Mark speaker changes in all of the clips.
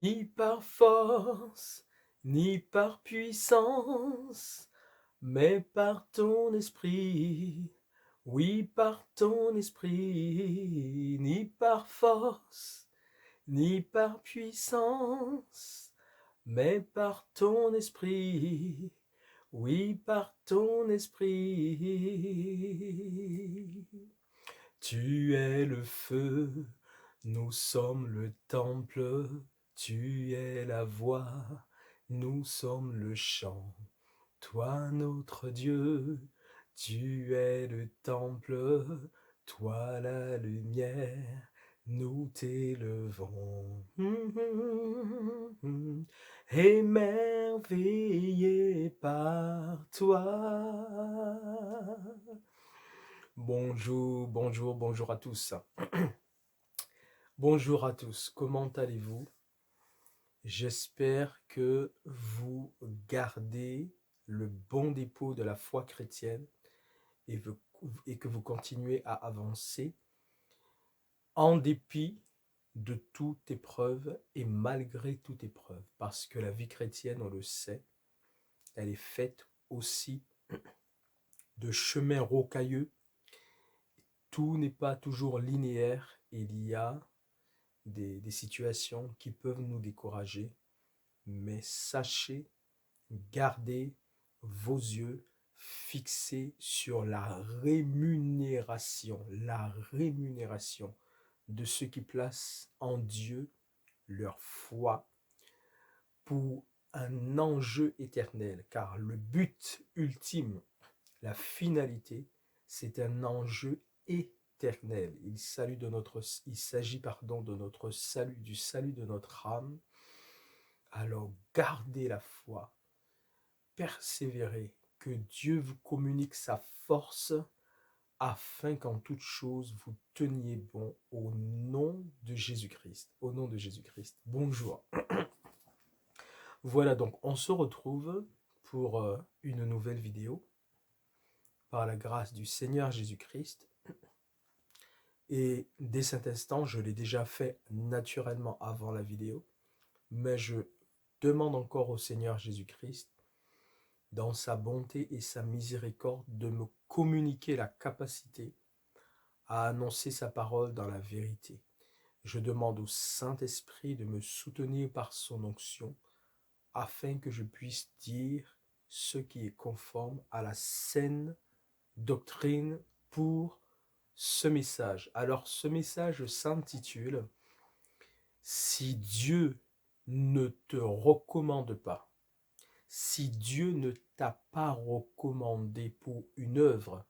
Speaker 1: Ni par force, ni par puissance, mais par ton esprit. Oui, par ton esprit, ni par force, ni par puissance, mais par ton esprit. Oui, par ton esprit. Tu es le feu, nous sommes le temple, tu es la voix, nous sommes le chant. Toi notre Dieu, tu es le temple, toi la lumière, nous t'élevons. Émerveillé par toi. Bonjour, bonjour, bonjour à tous. Bonjour à tous, comment allez-vous? J'espère que vous gardez le bon dépôt de la foi chrétienne et que vous continuez à avancer en dépit de toute épreuve et malgré toute épreuve. Parce que la vie chrétienne, on le sait, elle est faite aussi de chemins rocailleux. Tout n'est pas toujours linéaire. Il y a des situations qui peuvent nous décourager. Mais sachez, gardez vos yeux fixés sur la rémunération de ceux qui placent en Dieu leur foi pour un enjeu éternel, car le but ultime, la finalité, c'est un enjeu éternel. Il s'agit de notre salut, du salut de notre âme. Alors gardez la foi, persévérez, que Dieu vous communique sa force afin qu'en toute chose vous teniez bon au nom de Jésus-Christ. Au nom de Jésus-Christ. Bonjour. Voilà, donc on se retrouve pour une nouvelle vidéo par la grâce du Seigneur Jésus-Christ. Et dès cet instant, je l'ai déjà fait naturellement avant la vidéo, mais je demande encore au Seigneur Jésus-Christ, dans sa bonté et sa miséricorde, de me communiquer la capacité à annoncer sa parole dans la vérité. Je demande au Saint-Esprit de me soutenir par son onction, afin que je puisse dire ce qui est conforme à la saine doctrine pour ce message. Alors ce message s'intitule « Si Dieu ne te recommande pas ». Si Dieu ne t'a pas recommandé pour une œuvre,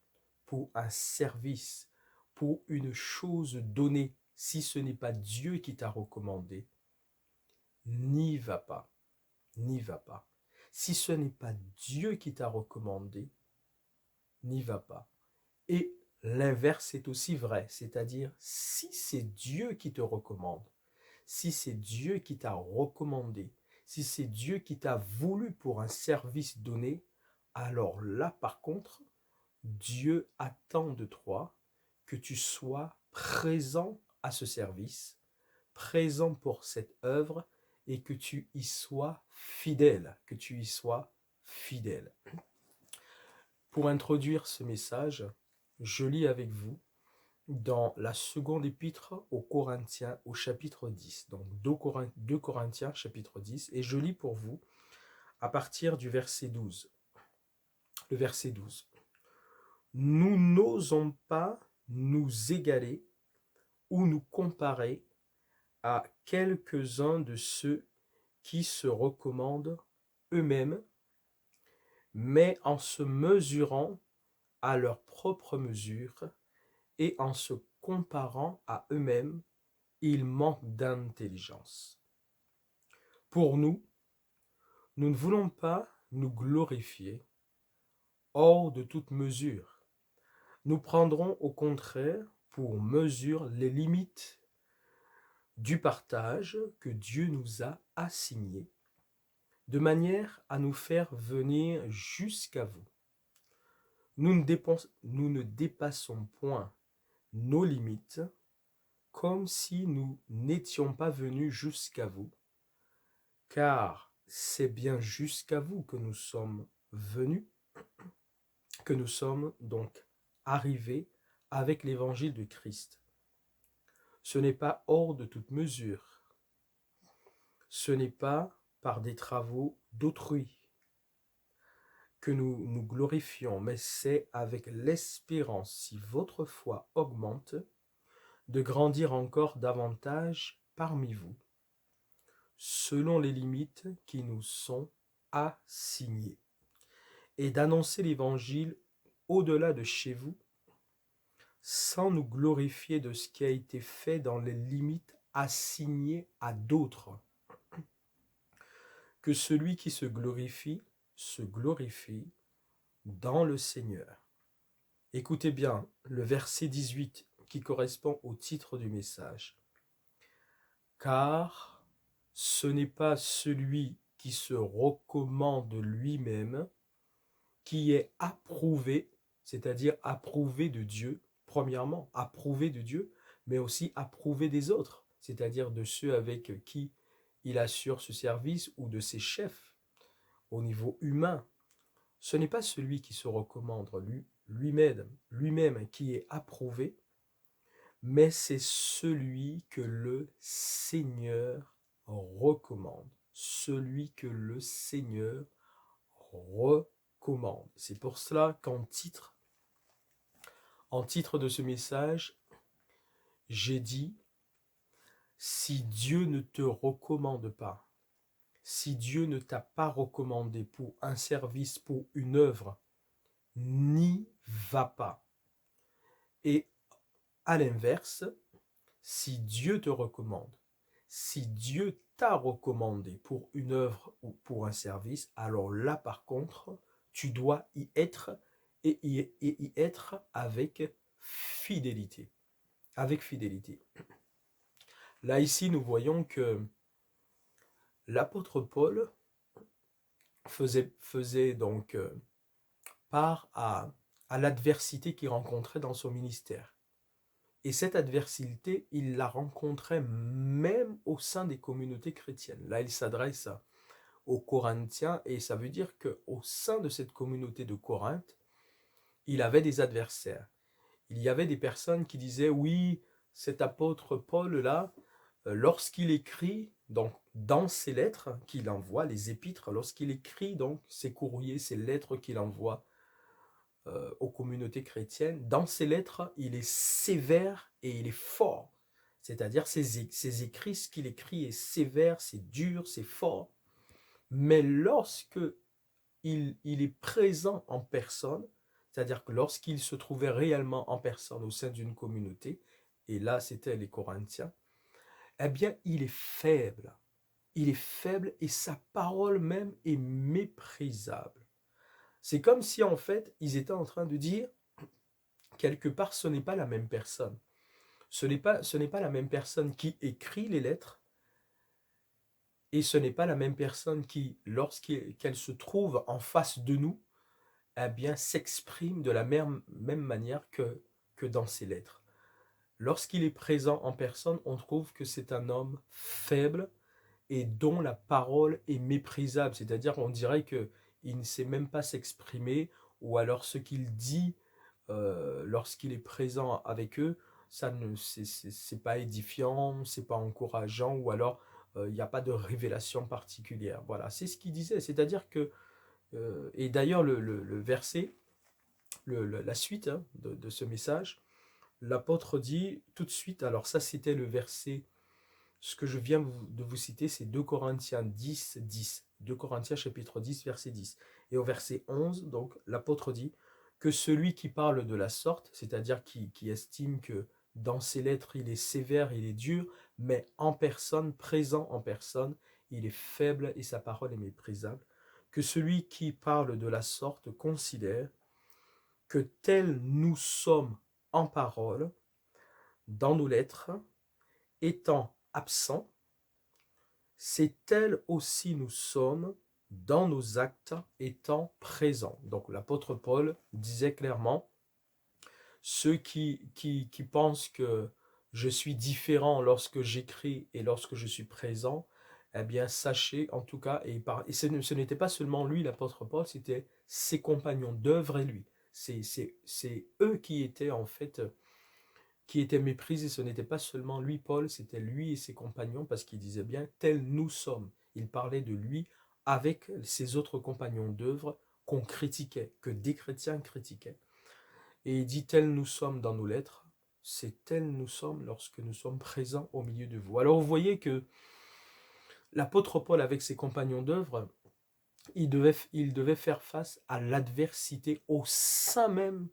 Speaker 1: pour un service, pour une chose donnée, si ce n'est pas Dieu qui t'a recommandé, n'y va pas, n'y va pas. Si ce n'est pas Dieu qui t'a recommandé, n'y va pas. Et l'inverse est aussi vrai, c'est-à-dire si c'est Dieu qui te recommande, si c'est Dieu qui t'a recommandé, si c'est Dieu qui t'a voulu pour un service donné, alors là, par contre, Dieu attend de toi que tu sois présent à ce service, présent pour cette œuvre et que tu y sois fidèle, que tu y sois fidèle. Pour introduire ce message, je lis avec vous dans la seconde épître aux Corinthiens au chapitre 10, donc 2 Corinthiens chapitre 10, et je lis pour vous à partir du verset 12. Le verset 12. Nous n'osons pas nous égaler ou nous comparer à quelques-uns de ceux qui se recommandent eux-mêmes, mais en se mesurant à leur propre mesure et en se comparant à eux-mêmes, ils manquent d'intelligence. Pour nous, nous ne voulons pas nous glorifier hors de toute mesure. Nous prendrons au contraire pour mesure les limites du partage que Dieu nous a assigné, de manière à nous faire venir jusqu'à vous. Nous ne dépassons point nos limites comme si nous n'étions pas venus jusqu'à vous, car c'est bien jusqu'à vous que nous sommes venus, que nous sommes donc arrivés avec l'évangile de Christ. Ce n'est pas hors de toute mesure. Ce n'est pas par des travaux d'autrui que nous nous glorifions, mais c'est avec l'espérance, si votre foi augmente, de grandir encore davantage parmi vous, selon les limites qui nous sont assignées, et d'annoncer l'évangile au-delà de chez vous, sans nous glorifier de ce qui a été fait dans les limites assignées à d'autres. Que celui qui se glorifie dans le Seigneur. Écoutez bien le verset 18 qui correspond au titre du message. Car ce n'est pas celui qui se recommande lui-même qui est approuvé, c'est-à-dire approuvé de Dieu, premièrement, approuvé de Dieu, mais aussi approuvé des autres, c'est-à-dire de ceux avec qui il assure ce service ou de ses chefs au niveau humain. Ce n'est pas celui qui se recommande lui-même qui est approuvé, mais c'est celui que le Seigneur recommande. Celui que le Seigneur recommande. C'est pour cela qu'en titre de ce message, j'ai dit, si Dieu ne te recommande pas, si Dieu ne t'a pas recommandé pour un service, pour une œuvre, n'y va pas. Et à l'inverse, si Dieu te recommande, si Dieu t'a recommandé pour une œuvre ou pour un service, alors là par contre, tu dois y être et y être avec fidélité. Avec fidélité. Là ici, nous voyons que l'apôtre Paul faisait donc part à l'adversité qu'il rencontrait dans son ministère. Et cette adversité, il la rencontrait même au sein des communautés chrétiennes. Là, il s'adresse aux Corinthiens et ça veut dire qu'au sein de cette communauté de Corinthe, il avait des adversaires. Il y avait des personnes qui disaient, oui, cet apôtre Paul-là, lorsqu'il écrit donc dans ses lettres qu'il envoie, les épîtres, lorsqu'il écrit donc ses courriers, ses lettres qu'il envoie aux communautés chrétiennes, dans ses lettres, il est sévère et il est fort. C'est-à-dire ses écrits, ce qu'il écrit est sévère, c'est dur, c'est fort. Mais lorsque il est présent en personne, c'est-à-dire que lorsqu'il se trouvait réellement en personne au sein d'une communauté, et là c'était les Corinthiens, eh bien il est faible. Il est faible et sa parole même est méprisable. C'est comme si en fait ils étaient en train de dire, quelque part ce n'est pas la même personne. Ce n'est pas la même personne qui écrit les lettres et ce n'est pas la même personne qui, lorsqu'elle se trouve en face de nous, eh bien, s'exprime de la même manière que dans ses lettres. Lorsqu'il est présent en personne, on trouve que c'est un homme faible et dont la parole est méprisable. C'est-à-dire qu'on dirait qu'il ne sait même pas s'exprimer ou alors ce qu'il dit lorsqu'il est présent avec eux, ça ne c'est pas édifiant, c'est pas encourageant ou alors il n'y a pas de révélation particulière. Voilà, c'est ce qu'il disait. C'est-à-dire que et d'ailleurs, le verset, la suite hein, de ce message, l'apôtre dit tout de suite, alors ça c'était le verset, ce que je viens de vous citer, c'est 2 Corinthiens 10, 10. 2 Corinthiens chapitre 10, verset 10. Et au verset 11, donc, l'apôtre dit que celui qui parle de la sorte, c'est-à-dire qui estime que dans ses lettres il est sévère, il est dur, mais en personne, présent en personne, il est faible et sa parole est méprisable, que celui qui parle de la sorte considère que tels nous sommes en parole, dans nos lettres, étant absents, c'est tel aussi nous sommes dans nos actes étant présents. Donc l'apôtre Paul disait clairement, ceux qui pensent que je suis différent lorsque j'écris et lorsque je suis présent, eh bien, sachez en tout cas, et ce n'était pas seulement lui, l'apôtre Paul, c'était ses compagnons d'œuvre et lui. C'est eux qui étaient en fait, qui étaient méprisés. Ce n'était pas seulement lui, Paul, c'était lui et ses compagnons, parce qu'il disait bien, tels nous sommes. Il parlait de lui avec ses autres compagnons d'œuvre qu'on critiquait, que des chrétiens critiquaient. Et il dit, tels nous sommes dans nos lettres, c'est tels nous sommes lorsque nous sommes présents au milieu de vous. Alors vous voyez que l'apôtre Paul, avec ses compagnons d'œuvre, il devait faire face à l'adversité au sein même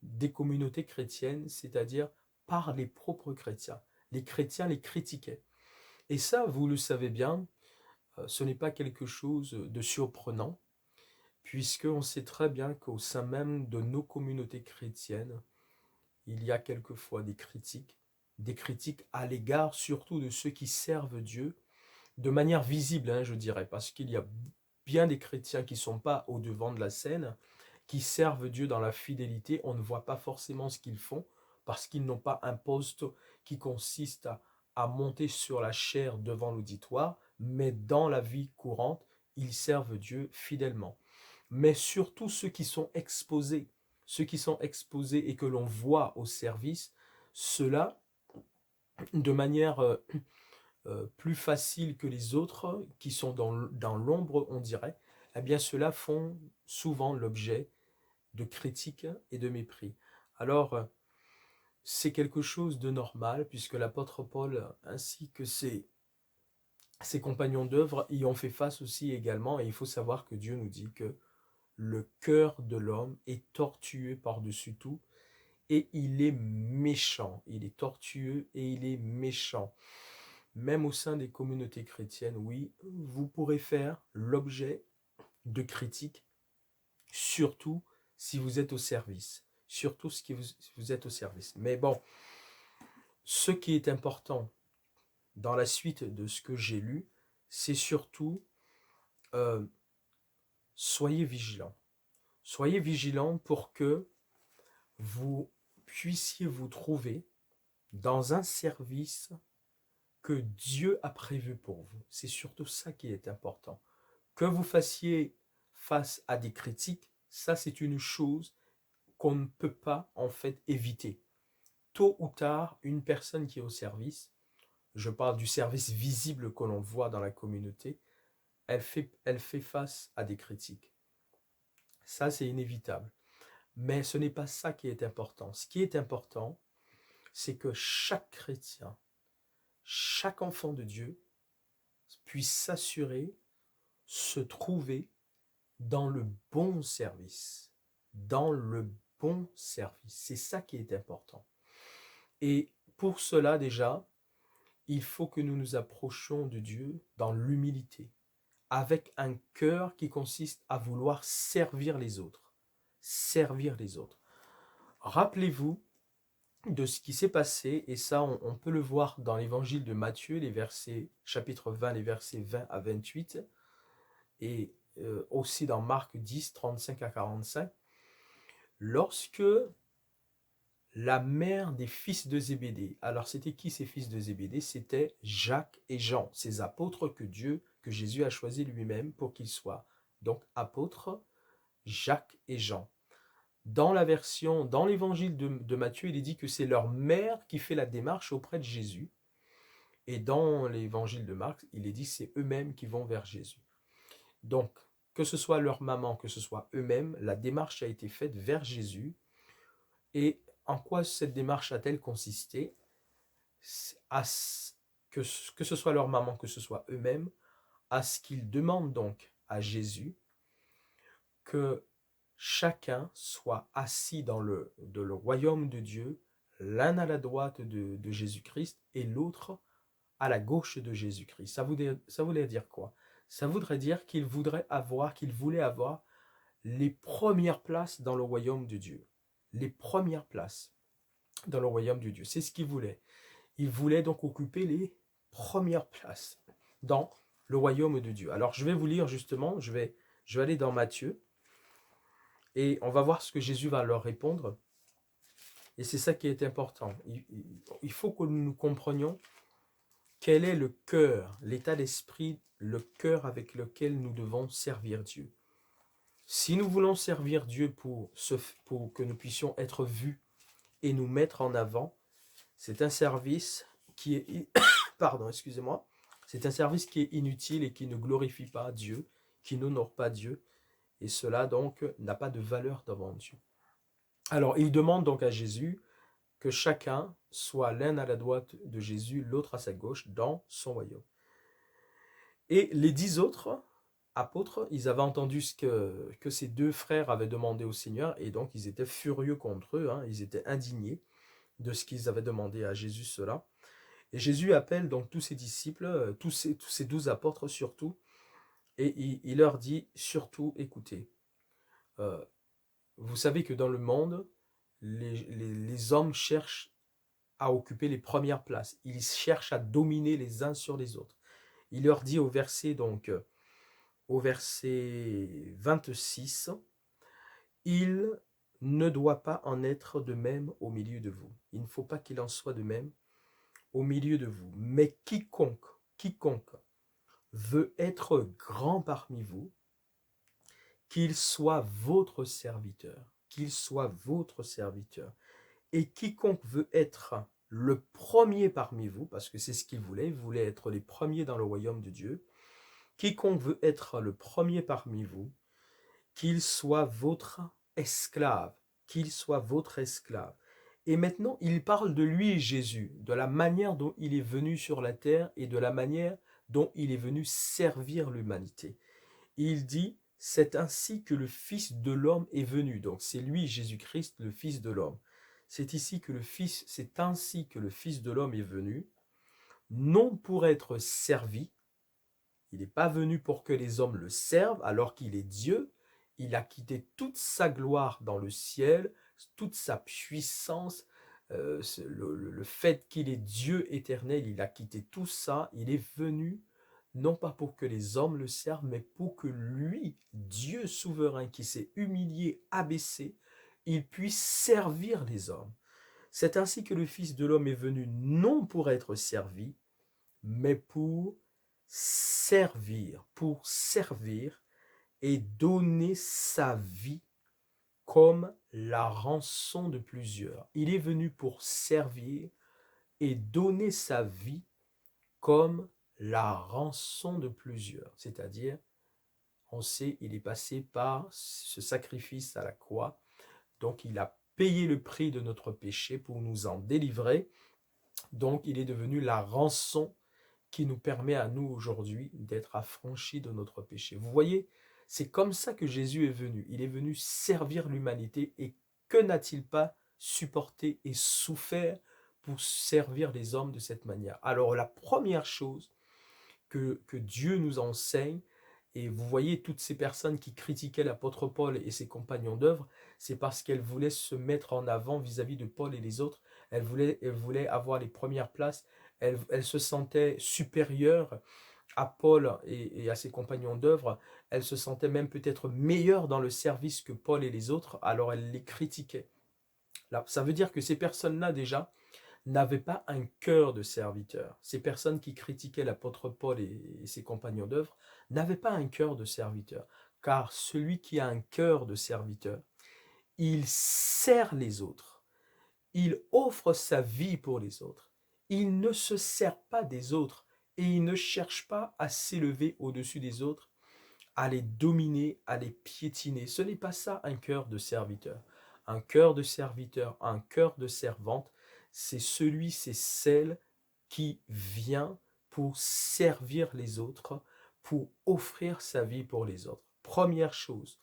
Speaker 1: des communautés chrétiennes, c'est-à-dire par les propres chrétiens. Les chrétiens les critiquaient. Et ça, vous le savez bien, ce n'est pas quelque chose de surprenant, puisqu'on sait très bien qu'au sein même de nos communautés chrétiennes, il y a quelquefois des critiques à l'égard surtout de ceux qui servent Dieu, de manière visible, hein, je dirais, parce qu'il y a bien des chrétiens qui ne sont pas au devant de la scène, qui servent Dieu dans la fidélité, on ne voit pas forcément ce qu'ils font, parce qu'ils n'ont pas un poste qui consiste à monter sur la chaire devant l'auditoire, mais dans la vie courante, ils servent Dieu fidèlement. Mais surtout ceux qui sont exposés et que l'on voit au service, ceux-là, de manière plus facile que les autres, qui sont dans l'ombre, on dirait, eh bien ceux-là font souvent l'objet de critiques et de mépris. Alors, c'est quelque chose de normal, puisque l'apôtre Paul, ainsi que ses compagnons d'œuvre, y ont fait face aussi également, et il faut savoir que Dieu nous dit que le cœur de l'homme est tortueux par-dessus tout, et il est méchant. Il est tortueux et il est méchant. Même au sein des communautés chrétiennes, oui, vous pourrez faire l'objet de critiques, surtout si vous êtes au service. Surtout si vous êtes au service. Mais bon, ce qui est important dans la suite de ce que j'ai lu, c'est surtout euh, soyez vigilants. Soyez vigilants pour que vous puissiez vous trouver dans un service que Dieu a prévu pour vous. C'est surtout ça qui est important. Que vous fassiez face à des critiques, ça c'est une chose qu'on ne peut pas en fait éviter. Tôt ou tard, une personne qui est au service, je parle du service visible que l'on voit dans la communauté, elle fait face à des critiques. Ça c'est inévitable. Mais ce n'est pas ça qui est important. Ce qui est important, c'est que chaque chrétien, chaque enfant de Dieu puisse s'assurer, se trouver dans le bon service. Dans le bon service. C'est ça qui est important. Et pour cela déjà, il faut que nous nous approchions de Dieu dans l'humilité, avec un cœur qui consiste à vouloir servir les autres. Servir les autres. Rappelez-vous de ce qui s'est passé, et ça on peut le voir dans l'évangile de Matthieu, les versets, chapitre 20, les versets 20 à 28, et aussi dans Marc 10, 35 à 45, lorsque la mère des fils de Zébédée, alors c'était qui ces fils de Zébédée? C'était Jacques et Jean, ces apôtres que Jésus a choisi lui-même pour qu'ils soient donc apôtres, Jacques et Jean. Dans l'évangile de Matthieu, il est dit que c'est leur mère qui fait la démarche auprès de Jésus. Et dans l'évangile de Marc, il est dit que c'est eux-mêmes qui vont vers Jésus. Donc, que ce soit leur maman, que ce soit eux-mêmes, la démarche a été faite vers Jésus. Et en quoi cette démarche a-t-elle consisté? Que ce soit leur maman, que ce soit eux-mêmes, à ce qu'ils demandent donc à Jésus que chacun soit assis dans le royaume de Dieu, l'un à la droite de Jésus-Christ et l'autre à la gauche de Jésus-Christ. Ça voulait dire quoi? Ça voudrait dire qu'il voulait avoir les premières places dans le royaume de Dieu. Les premières places dans le royaume de Dieu. C'est ce qu'il voulait. Il voulait donc occuper les premières places dans le royaume de Dieu. Alors je vais vous lire justement, je vais aller dans Matthieu, et on va voir ce que Jésus va leur répondre. Et c'est ça qui est important. Il faut que nous comprenions quel est le cœur, l'état d'esprit, le cœur avec lequel nous devons servir Dieu. Si nous voulons servir Dieu pour que nous puissions être vus et nous mettre en avant, c'est un service qui est, pardon, excusez-moi, c'est un service qui est inutile et qui ne glorifie pas Dieu, qui n'honore pas Dieu, et cela donc n'a pas de valeur devant Dieu. Alors, il demande donc à Jésus que chacun soit l'un à la droite de Jésus, l'autre à sa gauche, dans son royaume. Et les 10 autres apôtres, ils avaient entendu ce que ces deux frères avaient demandé au Seigneur, et donc ils étaient furieux contre eux, hein, ils étaient indignés de ce qu'ils avaient demandé à Jésus cela. Et Jésus appelle donc tous ses disciples, tous ces 12 apôtres surtout, et il leur dit surtout, écoutez, vous savez que dans le monde, les hommes cherchent à occuper les premières places. Ils cherchent à dominer les uns sur les autres. Il leur dit au verset 26, il ne doit pas en être de même au milieu de vous. Il ne faut pas qu'il en soit de même au milieu de vous. Mais quiconque veut être grand parmi vous, qu'il soit votre serviteur. Qu'il soit votre serviteur. Et quiconque veut être le premier parmi vous, parce que c'est ce qu'il voulait être les premiers dans le royaume de Dieu, quiconque veut être le premier parmi vous, qu'il soit votre esclave, qu'il soit votre esclave. Et maintenant, il parle de lui, Jésus, de la manière dont il est venu sur la terre et de la manière dont il est venu servir l'humanité. Il dit, c'est ainsi que le Fils de l'homme est venu. Donc c'est lui, Jésus-Christ, le Fils de l'homme. C'est ainsi que le Fils de l'homme est venu, non pour être servi. Il n'est pas venu pour que les hommes le servent, alors qu'il est Dieu. Il a quitté toute sa gloire dans le ciel, toute sa puissance, le fait qu'il est Dieu éternel, il a quitté tout ça. Il est venu non pas pour que les hommes le servent, mais pour que lui, Dieu souverain, qui s'est humilié, abaissé, il puisse servir les hommes. C'est ainsi que le Fils de l'homme est venu non pour être servi, mais pour servir et donner sa vie comme la rançon de plusieurs. Il est venu pour servir et donner sa vie comme la rançon de plusieurs. C'est-à-dire, on sait, il est passé par ce sacrifice à la croix. Donc, il a payé le prix de notre péché pour nous en délivrer. Donc, il est devenu la rançon qui nous permet à nous aujourd'hui d'être affranchis de notre péché. Vous voyez, c'est comme ça que Jésus est venu. Il est venu servir l'humanité et que n'a-t-il pas supporté et souffert pour servir les hommes de cette manière? Alors la première chose que Dieu nous enseigne, et vous voyez toutes ces personnes qui critiquaient l'apôtre Paul et ses compagnons d'œuvre, c'est parce qu'elles voulaient se mettre en avant vis-à-vis de Paul et les autres. Elles voulaient avoir les premières places. Elles se sentaient supérieures à Paul et à ses compagnons d'œuvre. Elles se sentaient même peut-être meilleures dans le service que Paul et les autres, alors elles les critiquaient. Là, ça veut dire que ces personnes-là déjà n'avaient pas un cœur de serviteur. Ces personnes qui critiquaient l'apôtre Paul et ses compagnons d'œuvre n'avaient pas un cœur de serviteur. Car celui qui a un cœur de serviteur, il sert les autres. Il offre sa vie pour les autres. Il ne se sert pas des autres et il ne cherche pas à s'élever au-dessus des autres, à les dominer, à les piétiner. Ce n'est pas ça un cœur de serviteur. Un cœur de serviteur, un cœur de servante, c'est celle qui vient pour servir les autres, pour offrir sa vie pour les autres. Première chose,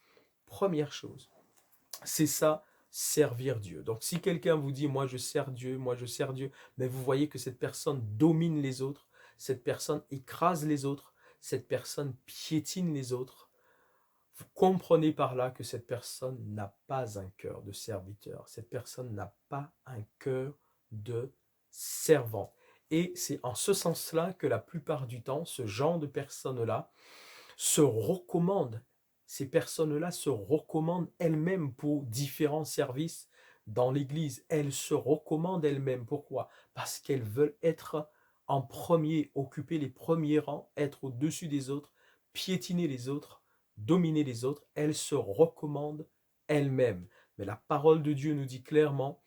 Speaker 1: c'est ça, servir Dieu. Donc si quelqu'un vous dit, moi je sers Dieu, mais vous voyez que cette personne domine les autres, cette personne écrase les autres, cette personne piétine les autres, vous comprenez par là que cette personne n'a pas un cœur de serviteur, cette personne n'a pas un cœur de servant. Et c'est en ce sens-là que la plupart du temps, ce genre de personnes-là se recommandent. Ces personnes-là se recommandent elles-mêmes pour différents services dans l'Église. Elles se recommandent elles-mêmes. Pourquoi? Parce qu'elles veulent être en premier, occuper les premiers rangs, être au-dessus des autres, piétiner les autres, dominer les autres. Elle se recommande elle-même. Mais la parole de Dieu nous dit clairement,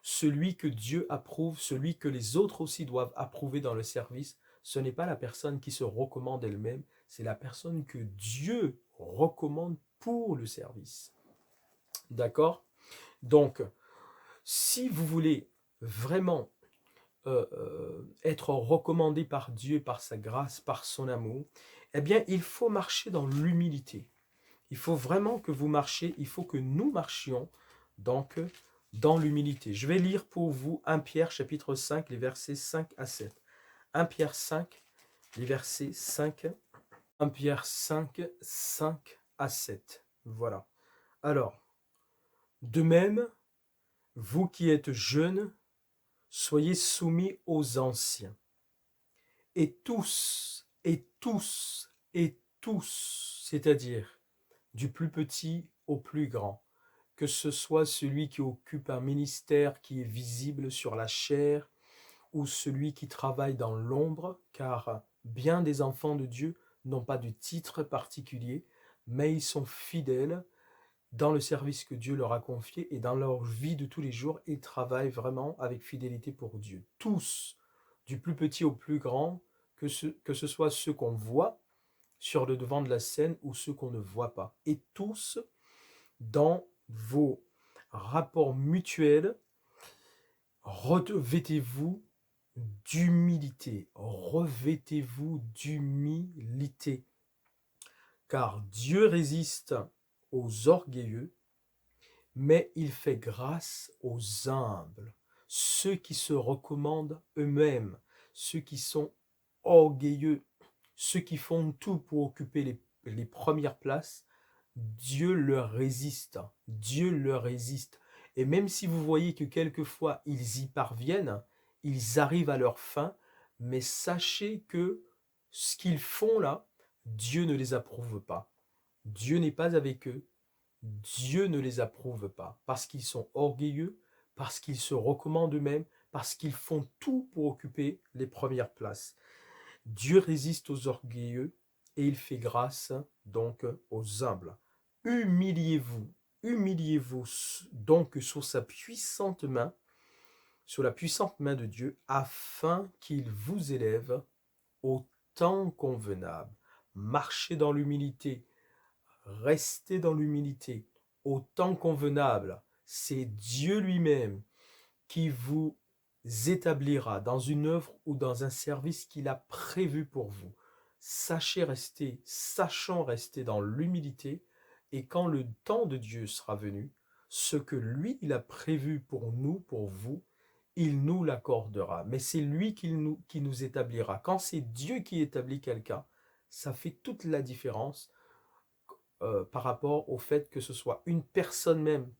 Speaker 1: celui que Dieu approuve, celui que les autres aussi doivent approuver dans le service, ce n'est pas la personne qui se recommande elle-même, c'est la personne que Dieu recommande pour le service. D'accord? Donc, si vous voulez vraiment être recommandé par Dieu, par sa grâce, par son amour, eh bien, il faut marcher dans l'humilité. Il faut vraiment que vous marchiez, il faut que nous marchions donc dans l'humilité. Je vais lire pour vous 1 Pierre chapitre 5, les versets 5 à 7. 1 Pierre 5, les versets 5, 1 Pierre 5, 5 à 7. Voilà. Alors, de même, vous qui êtes jeunes, soyez soumis aux anciens. Et tous, c'est-à-dire du plus petit au plus grand, que ce soit celui qui occupe un ministère qui est visible sur la chair ou celui qui travaille dans l'ombre, car bien des enfants de Dieu n'ont pas de titre particulier, mais ils sont fidèles dans le service que Dieu leur a confié et dans leur vie de tous les jours, ils travaillent vraiment avec fidélité pour Dieu. Tous, du plus petit au plus grand, que ce soit ceux qu'on voit sur le devant de la scène ou ceux qu'on ne voit pas. Et tous, dans vos rapports mutuels, revêtez-vous d'humilité. Revêtez-vous d'humilité. Car Dieu résiste aux orgueilleux, mais il fait grâce aux humbles, ceux qui se recommandent eux-mêmes, ceux qui sont orgueilleux, ceux qui font tout pour occuper les premières places. Dieu leur résiste, Dieu leur résiste. Et même si vous voyez que quelquefois ils y parviennent, ils arrivent à leur fin, mais sachez que ce qu'ils font là, Dieu ne les approuve pas. Dieu n'est pas avec eux. Dieu ne les approuve pas parce qu'ils sont orgueilleux, parce qu'ils se recommandent eux-mêmes, parce qu'ils font tout pour occuper les premières places. Dieu résiste aux orgueilleux et il fait grâce donc aux humbles. Humiliez-vous, humiliez-vous donc sur sa puissante main, sur la puissante main de Dieu, afin qu'il vous élève au temps convenable. Marchez dans l'humilité, restez dans l'humilité, au temps convenable. C'est Dieu lui-même qui vous établira dans une œuvre ou dans un service qu'il a prévu pour vous. Sachant rester dans l'humilité, et quand le temps de Dieu sera venu, ce que lui, il a prévu pour nous, pour vous, il nous l'accordera. Mais c'est lui qui nous établira. Quand c'est Dieu qui établit quelqu'un, ça fait toute la différence par rapport au fait que ce soit une personne même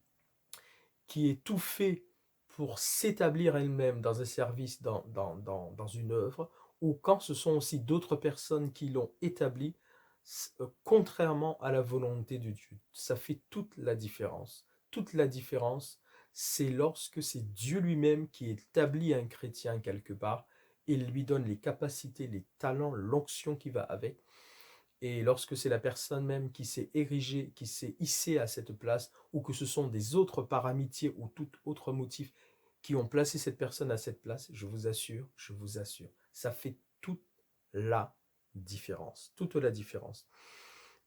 Speaker 1: qui est tout fait pour s'établir elle-même dans un service, dans une œuvre, ou quand ce sont aussi d'autres personnes qui l'ont établi, contrairement à la volonté de Dieu. Ça fait toute la différence. Toute la différence, c'est lorsque c'est Dieu lui-même qui établit un chrétien quelque part, il lui donne les capacités, les talents, l'onction qui va avec. Et lorsque c'est la personne même qui s'est érigée, qui s'est hissée à cette place, ou que ce sont des autres par amitié ou tout autre motif qui ont placé cette personne à cette place, je vous assure, ça fait toute la différence. Toute la différence.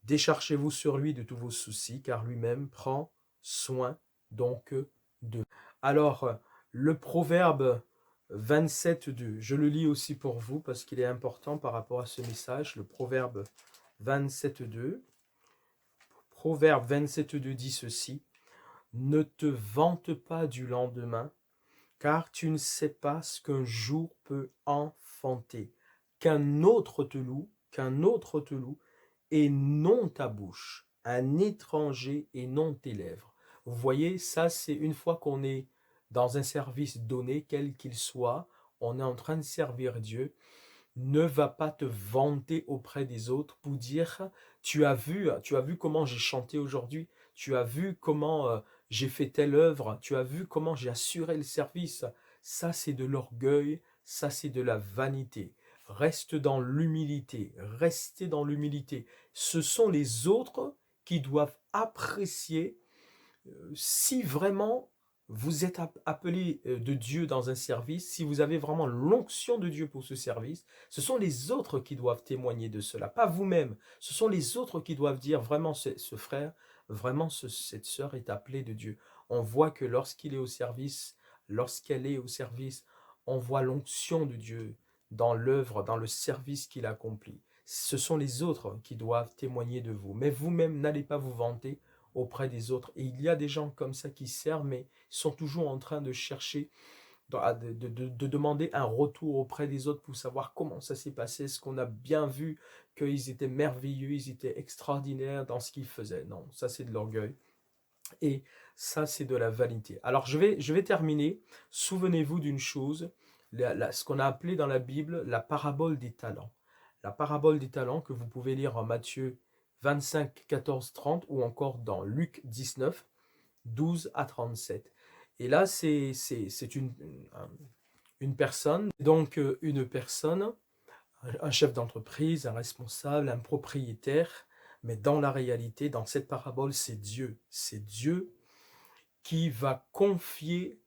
Speaker 1: Déchargez-vous sur lui de tous vos soucis, car lui-même prend soin donc de. Alors, le proverbe 27.2, je le lis aussi pour vous parce qu'il est important par rapport à ce message. Le proverbe 27.2. Proverbe 27.2 dit ceci: ne te vante pas du lendemain, car tu ne sais pas ce qu'un jour peut enfanter. Qu'un autre te loue, et non ta bouche, un étranger et non tes lèvres. Vous voyez, ça c'est une fois qu'on est dans un service donné, quel qu'il soit, on est en train de servir Dieu. Ne va pas te vanter auprès des autres pour dire tu as vu comment j'ai chanté aujourd'hui, tu as vu comment j'ai fait telle œuvre, tu as vu comment j'ai assuré le service. Ça c'est de l'orgueil, ça c'est de la vanité. Reste dans l'humilité, restez dans l'humilité. Ce sont les autres qui doivent apprécier si vraiment vous êtes appelé de Dieu dans un service, si vous avez vraiment l'onction de Dieu pour ce service, ce sont les autres qui doivent témoigner de cela, pas vous-même. Ce sont les autres qui doivent dire vraiment ce frère, vraiment cette sœur est appelée de Dieu. On voit que lorsqu'il est au service, lorsqu'elle est au service, on voit l'onction de Dieu dans l'œuvre, dans le service qu'il accomplit. Ce sont les autres qui doivent témoigner de vous. Mais vous-même, n'allez pas vous vanter auprès des autres. Et il y a des gens comme ça qui servent, mais sont toujours en train de chercher, de demander un retour auprès des autres pour savoir comment ça s'est passé, ce qu'on a bien vu, qu'ils étaient merveilleux, ils étaient extraordinaires dans ce qu'ils faisaient. Non, ça c'est de l'orgueil. Et ça, c'est de la vanité. Alors, je vais terminer. Souvenez-vous d'une chose, ce qu'on a appelé dans la Bible la parabole des talents. La parabole des talents que vous pouvez lire en Matthieu 25, 14, 30 ou encore dans Luc 19, 12 à 37. Et là, c'est une personne, donc une personne, un chef d'entreprise, un responsable, un propriétaire, mais dans la réalité, dans cette parabole, c'est Dieu. C'est Dieu qui va confier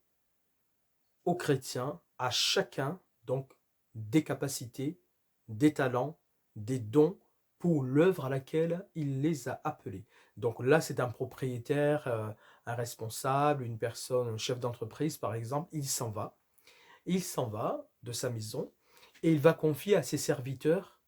Speaker 1: aux chrétiens, à chacun, donc des capacités, des talents, des dons pour l'œuvre à laquelle il les a appelés. Donc là, c'est un propriétaire, un responsable, une personne, un chef d'entreprise, par exemple, il s'en va. Il s'en va de sa maison et il va confier à ses serviteurs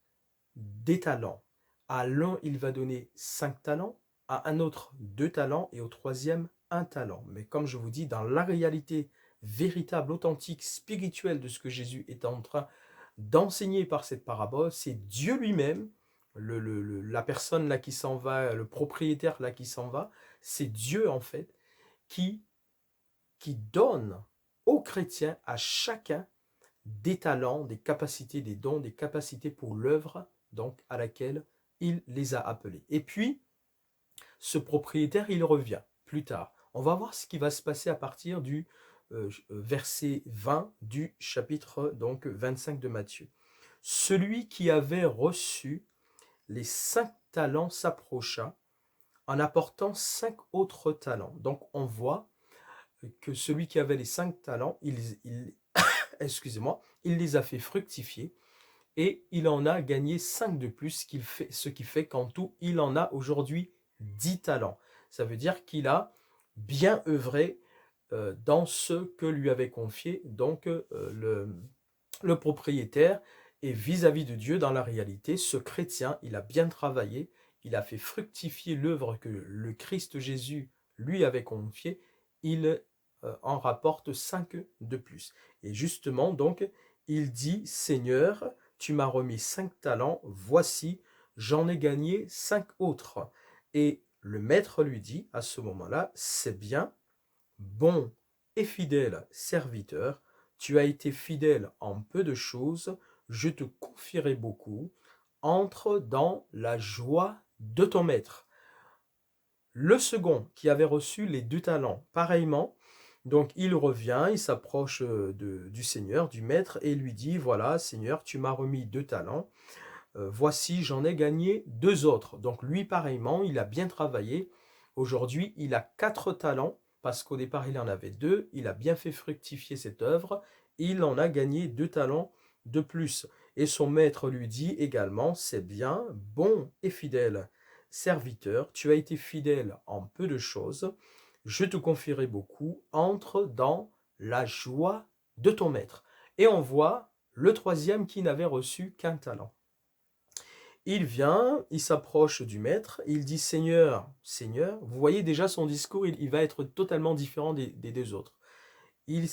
Speaker 1: des talents. À l'un, il va donner 5 talents, à un autre 2 talents et au troisième 1 talent. Mais comme je vous dis, dans la réalité véritable, authentique, spirituelle de ce que Jésus est en train d'enseigner par cette parabole, c'est Dieu lui-même, la personne là qui s'en va, le propriétaire là qui s'en va, c'est Dieu en fait qui donne aux chrétiens, à chacun, des talents, des capacités, des dons, des capacités pour l'œuvre donc à laquelle il les a appelés. Et puis, ce propriétaire, il revient plus tard. On va voir ce qui va se passer à partir du verset 20 du chapitre donc 25 de Matthieu. Celui qui avait reçu les 5 talents s'approcha en apportant 5 autres talents. Donc on voit que celui qui avait les 5 talents, excusez-moi, il les a fait fructifier et il en a gagné 5 de plus, ce qui fait qu'en tout, il en a aujourd'hui 10 talents. Ça veut dire qu'il a bien œuvré dans ce que lui avait confié donc le propriétaire. Et vis-à-vis de Dieu, dans la réalité, ce chrétien, il a bien travaillé, il a fait fructifier l'œuvre que le Christ Jésus lui avait confiée, il en rapporte 5 de plus. Et justement, donc, il dit, Seigneur, tu m'as remis 5 talents, voici, j'en ai gagné 5 autres. Et le maître lui dit, à ce moment-là, c'est bien, bon et fidèle serviteur, tu as été fidèle en peu de choses, je te confierai beaucoup, entre dans la joie de ton maître. Le second, qui avait reçu les 2 talents, pareillement, donc il revient, il s'approche du Seigneur, du Maître, et lui dit, voilà, Seigneur, tu m'as remis 2 talents, voici, j'en ai gagné 2 autres. Donc lui, pareillement, il a bien travaillé. Aujourd'hui, il a 4 talents, parce qu'au départ, il en avait 2. Il a bien fait fructifier cette œuvre. Il en a gagné 2 talents de plus. Et son maître lui dit également, c'est bien, bon et fidèle serviteur, tu as été fidèle en peu de choses, je te confierai beaucoup, entre dans la joie de ton maître. Et on voit le troisième qui n'avait reçu qu'un talent. Il vient, il s'approche du maître, il dit Seigneur, Seigneur. Vous voyez déjà son discours, il va être totalement différent des 2 autres. Il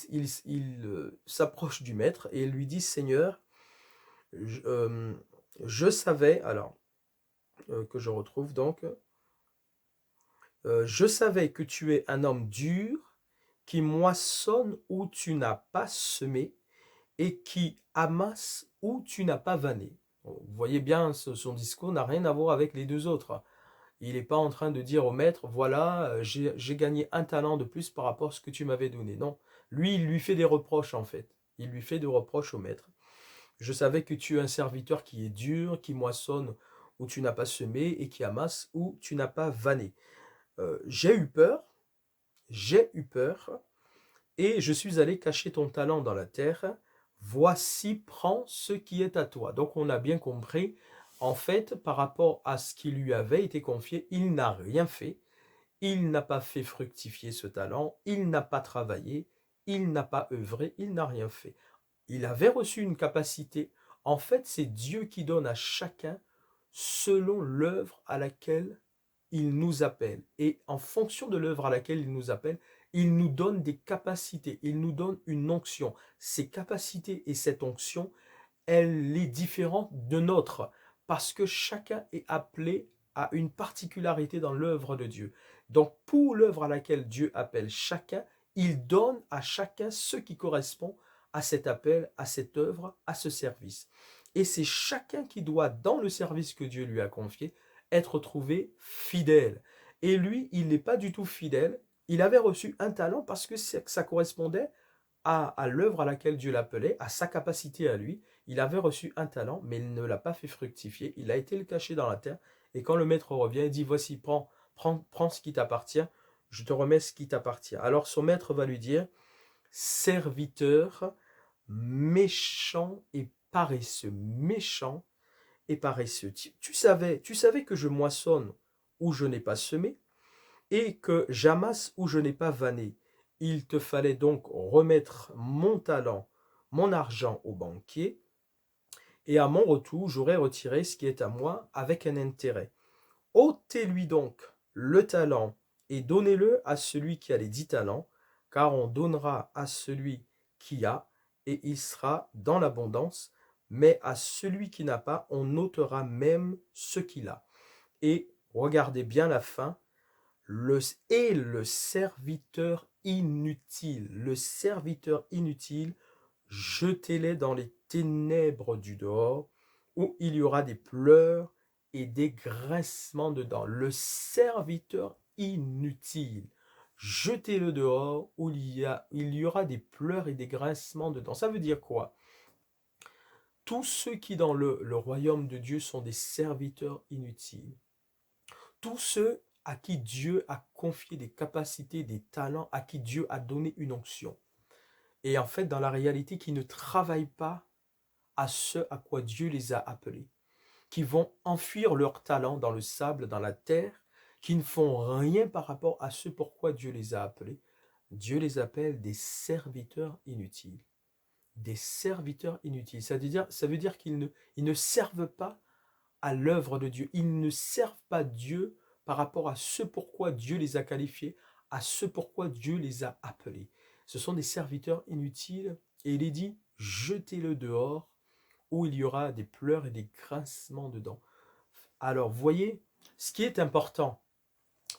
Speaker 1: s'approche du maître et il lui dit Seigneur, je savais, alors que je retrouve donc, je savais que tu es un homme dur, qui moissonne où tu n'as pas semé et qui amasse où tu n'as pas vanné. Vous voyez bien, son discours n'a rien à voir avec les 2 autres. Il n'est pas en train de dire au maître, voilà, j'ai gagné un talent de plus par rapport à ce que tu m'avais donné. Non, lui, il lui fait des reproches en fait. Il lui fait des reproches au maître. Je savais que tu es un serviteur qui est dur, qui moissonne où tu n'as pas semé et qui amasse où tu n'as pas vanné. J'ai eu peur, et je suis allé cacher ton talent dans la terre. Voici, prends ce qui est à toi. Donc on a bien compris, en fait, par rapport à ce qui lui avait été confié, il n'a rien fait. Il n'a pas fait fructifier ce talent, il n'a pas travaillé, il n'a pas œuvré, il n'a rien fait. Il avait reçu une capacité. En fait, c'est Dieu qui donne à chacun selon l'œuvre à laquelle il nous appelle. Et en fonction de l'œuvre à laquelle il nous appelle, il nous donne des capacités, il nous donne une onction. Ces capacités et cette onction, elle est différente de notre, parce que chacun est appelé à une particularité dans l'œuvre de Dieu. Donc pour l'œuvre à laquelle Dieu appelle chacun, il donne à chacun ce qui correspond à cet appel, à cette œuvre, à ce service. Et c'est chacun qui doit, dans le service que Dieu lui a confié, être trouvé fidèle. Et lui, il n'est pas du tout fidèle. Il avait reçu un talent parce que ça correspondait à l'œuvre à laquelle Dieu l'appelait, à sa capacité à lui. Il avait reçu un talent, mais il ne l'a pas fait fructifier. Il a été le cacher dans la terre. Et quand le maître revient, il dit, voici, prends ce qui t'appartient. Je te remets ce qui t'appartient. Alors son maître va lui dire, serviteur méchant et paresseux. Méchant et paresseux. Tu savais que je moissonne où je n'ai pas semé et que j'amasse où je n'ai pas vanné. Il te fallait donc remettre mon talent, mon argent au banquier, et à mon retour, j'aurai retiré ce qui est à moi avec un intérêt. Ôtez-lui donc le talent et donnez-le à celui qui a les 10 talents, car on donnera à celui qui a, et il sera dans l'abondance, mais à celui qui n'a pas, on ôtera même ce qu'il a. Et regardez bien la fin, le serviteur inutile. Le serviteur inutile, jetez-les dans les ténèbres du dehors, où il y aura des pleurs et des grincements de dents. Le serviteur inutile, jetez-le dehors, où il y aura des pleurs et des grincements de dents. Ça veut dire quoi? Tous ceux qui dans le royaume de Dieu sont des serviteurs inutiles. Tous ceux à qui Dieu a confié des capacités, des talents, à qui Dieu a donné une onction. Et en fait, dans la réalité, qui ne travaillent pas à ce à quoi Dieu les a appelés, qui vont enfuir leurs talents dans le sable, dans la terre, qui ne font rien par rapport à ce pourquoi Dieu les a appelés. Dieu les appelle des serviteurs inutiles. Des serviteurs inutiles. Ça veut dire qu'ils ne servent pas à l'œuvre de Dieu. Ils ne servent pas Dieu par rapport à ce pourquoi Dieu les a qualifiés, à ce pourquoi Dieu les a appelés. Ce sont des serviteurs inutiles et il est dit, jetez-le dehors où il y aura des pleurs et des grincements de dents. Alors, voyez, ce qui est important,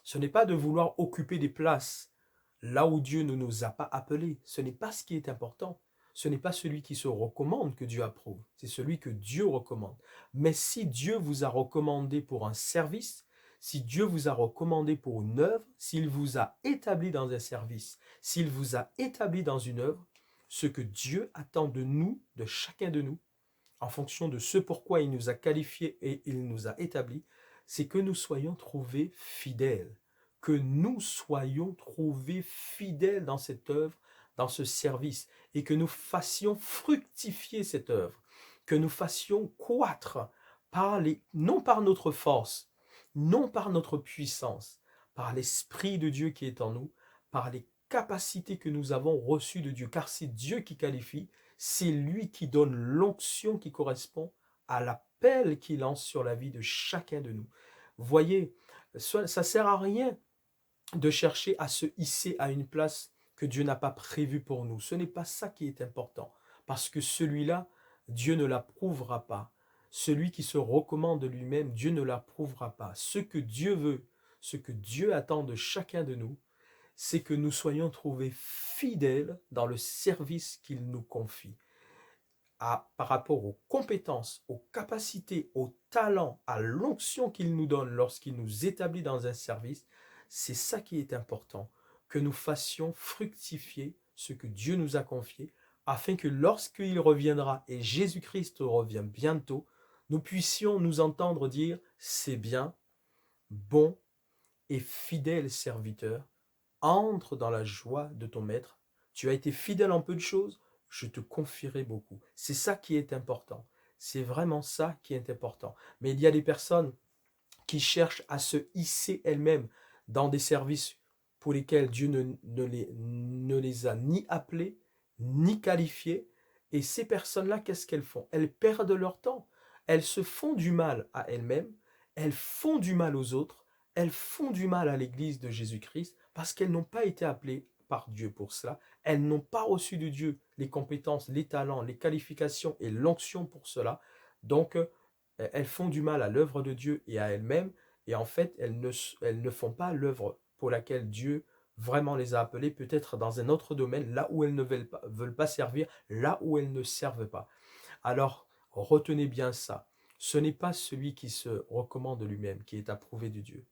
Speaker 1: ce n'est pas de vouloir occuper des places là où Dieu ne nous a pas appelés. Ce n'est pas ce qui est important. Ce n'est pas celui qui se recommande que Dieu approuve, c'est celui que Dieu recommande. Mais si Dieu vous a recommandé pour un service, si Dieu vous a recommandé pour une œuvre, s'il vous a établi dans un service, s'il vous a établi dans une œuvre, ce que Dieu attend de nous, de chacun de nous, en fonction de ce pourquoi il nous a qualifiés et il nous a établis, c'est que nous soyons trouvés fidèles, que nous soyons trouvés fidèles dans cette œuvre, dans ce service, et que nous fassions fructifier cette œuvre, que nous fassions croître non par notre force, non par notre puissance, par l'Esprit de Dieu qui est en nous, par les capacités que nous avons reçues de Dieu, car c'est Dieu qui qualifie, c'est lui qui donne l'onction qui correspond à l'appel qu'il lance sur la vie de chacun de nous. Voyez, ça ne sert à rien de chercher à se hisser à une place que Dieu n'a pas prévue pour nous. Ce n'est pas ça qui est important, parce que celui-là, Dieu ne l'approuvera pas. Celui qui se recommande lui-même, Dieu ne l'approuvera pas. Ce que Dieu veut, ce que Dieu attend de chacun de nous, c'est que nous soyons trouvés fidèles dans le service qu'il nous confie. Par rapport aux compétences, aux capacités, aux talents, à l'onction qu'il nous donne lorsqu'il nous établit dans un service, c'est ça qui est important, que nous fassions fructifier ce que Dieu nous a confié afin que lorsqu'il reviendra, et Jésus-Christ revient bientôt, nous puissions nous entendre dire, c'est bien, bon et fidèle serviteur, entre dans la joie de ton maître. Tu as été fidèle en peu de choses, je te confierai beaucoup. C'est ça qui est important. C'est vraiment ça qui est important. Mais il y a des personnes qui cherchent à se hisser elles-mêmes dans des services pour lesquels Dieu ne les a ni appelés, ni qualifiés. Et ces personnes-là, qu'est-ce qu'elles font? Elles perdent leur temps. Elles se font du mal à elles-mêmes, elles font du mal aux autres, elles font du mal à l'Église de Jésus-Christ parce qu'elles n'ont pas été appelées par Dieu pour cela. Elles n'ont pas reçu de Dieu les compétences, les talents, les qualifications et l'onction pour cela. Donc, elles font du mal à l'œuvre de Dieu et à elles-mêmes, et en fait, elles ne font pas l'œuvre pour laquelle Dieu vraiment les a appelées, peut-être dans un autre domaine, là où elles ne veulent pas servir, là où elles ne servent pas. Alors, retenez bien ça. Ce n'est pas celui qui se recommande lui-même qui est approuvé de Dieu.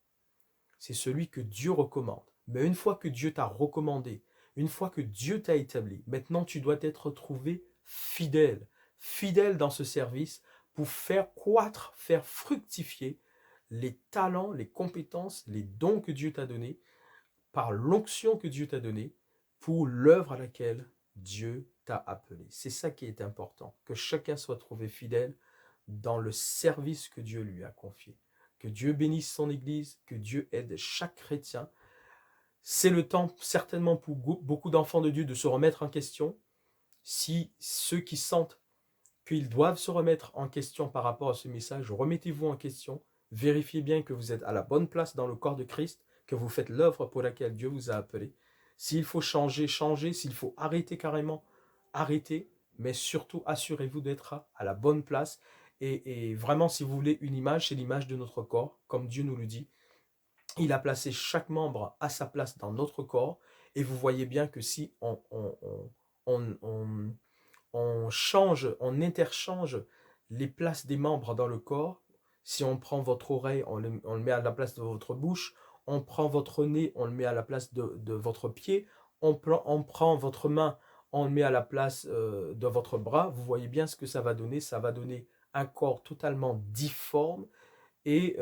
Speaker 1: C'est celui que Dieu recommande. Mais une fois que Dieu t'a recommandé, une fois que Dieu t'a établi, maintenant tu dois être trouvé fidèle. Fidèle dans ce service pour faire croître, faire fructifier les talents, les compétences, les dons que Dieu t'a donnés, par l'onction que Dieu t'a donnée, pour l'œuvre à laquelle Dieu t'a appelé. C'est ça qui est important, que chacun soit trouvé fidèle dans le service que Dieu lui a confié. Que Dieu bénisse son Église, que Dieu aide chaque chrétien. C'est le temps certainement pour beaucoup d'enfants de Dieu de se remettre en question. Si ceux qui sentent qu'ils doivent se remettre en question par rapport à ce message, remettez-vous en question, vérifiez bien que vous êtes à la bonne place dans le corps de Christ, que vous faites l'œuvre pour laquelle Dieu vous a appelé. S'il faut changer, changez. S'il faut arrêter carrément, arrêtez. Mais surtout, assurez-vous d'être à la bonne place. Et vraiment, si vous voulez une image, c'est l'image de notre corps, comme Dieu nous le dit. Il a placé chaque membre à sa place dans notre corps. Et vous voyez bien que si on change, on interchange les places des membres dans le corps. Si on prend votre oreille, on le met à la place de votre bouche. On prend votre nez, on le met à la place de votre pied. On prend votre main, on le met à la place de votre bras. Vous voyez bien ce que ça va donner. Ça va donner un corps totalement difforme et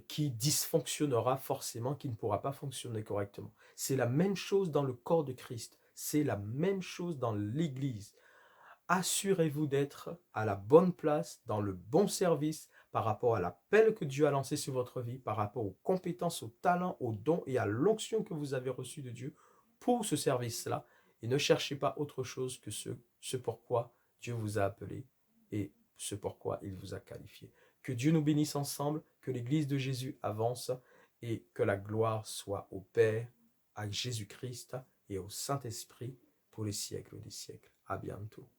Speaker 1: qui dysfonctionnera forcément, qui ne pourra pas fonctionner correctement. C'est la même chose dans le corps de Christ. C'est la même chose dans l'Église. Assurez-vous d'être à la bonne place, dans le bon service, par rapport à l'appel que Dieu a lancé sur votre vie, par rapport aux compétences, aux talents, aux dons et à l'onction que vous avez reçue de Dieu pour ce service-là. Et ne cherchez pas autre chose que ce pourquoi Dieu vous a appelé et ce pourquoi il vous a qualifié. Que Dieu nous bénisse ensemble, que l'Église de Jésus avance et que la gloire soit au Père, à Jésus-Christ et au Saint-Esprit pour les siècles des siècles. À bientôt.